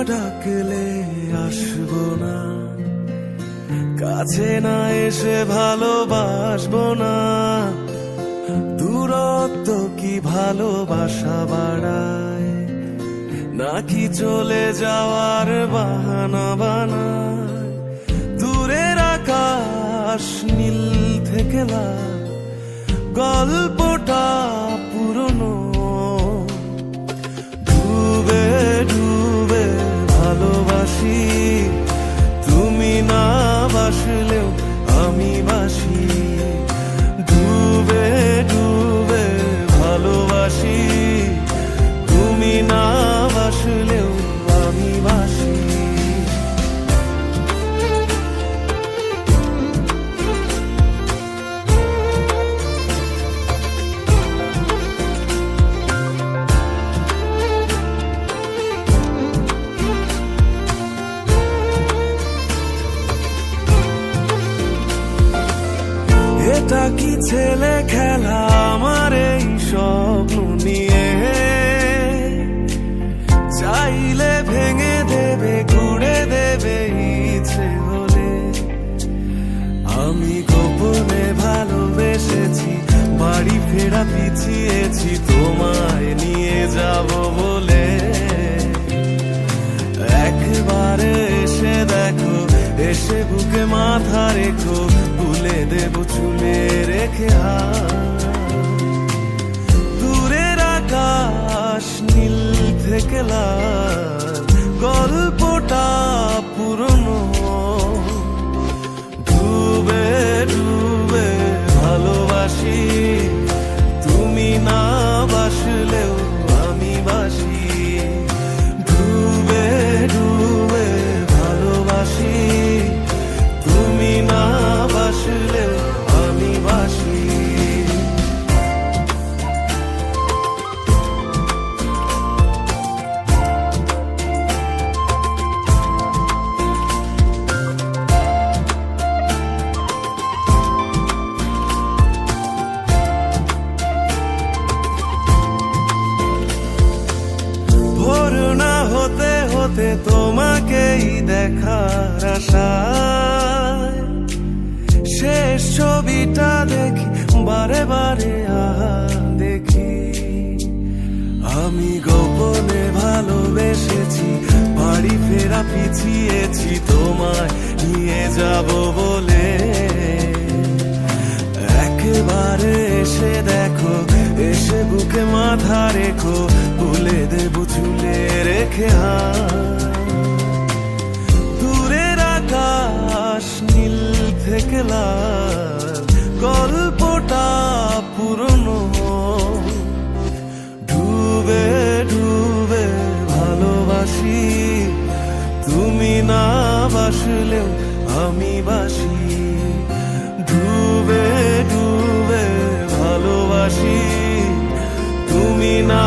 ডাকলে আসবো না, কাছে না এসে ভালোবাসবো না। দূরত্ব কি ভালোবাসা বাড়ায়, নাকি চলে যাওয়ার বাহানা বানায়? দূরের আকাশ নীল থেকে লাল, গল্পটা পুরনো। ডুবে ডুবে ভালোবাসি, তুমি না বাসলেও আমি বাসি। ডুবে ডুবে ভালোবাসি, তুমি না বাসলেও আমি বাসি। এটা কি ছেলে খেলা আমার এই স্বপ্ন নিয়ে? চাইলে ভেঙে দেবে, ঘুরে দেবে ইচ্ছে হলে। আমি গোপনে ভালোবেসেছি, বাড়ি ফেরা পিছিয়েছি তোমায় নিয়ে যাব বলে। একবারে এসে দেখো, এসে বুকে মাথা রেখো, তুলে দেব চুলে রেখে হাত। দূরের আকাশ নীল থেকে লাল, গল্পটা পুরনো। ডুবে ডুবে ভালোবাসি, তুমি না বাসলেও আমি বাসি। ডুবে ডুবে ভালোবাসি, তুমি না বাসলেও আমি বাসি। ভোর না হতে হতে তোমাকেই দেখার আশায়, শেষ ছবিটা দেখি বারে বারে দেখি। আমি গোপনে ভালোবেসেছি, বাড়ি ফেরা পিছিয়েছি তোমায় নিয়ে যাব বলে। একেবারে এসে দেখো, এসে বুকে মাথা রেখো, তুলে দেব চুলে রেখে হাত। দূরের আকাশ নীল থেকে লাল, গল্পটা পুরনো। ডুবে ডুবে ভালোবাসি, তুমি না বাসলেও আমি বাসি। ডুবে ডুবে ভালোবাসি, তুমি না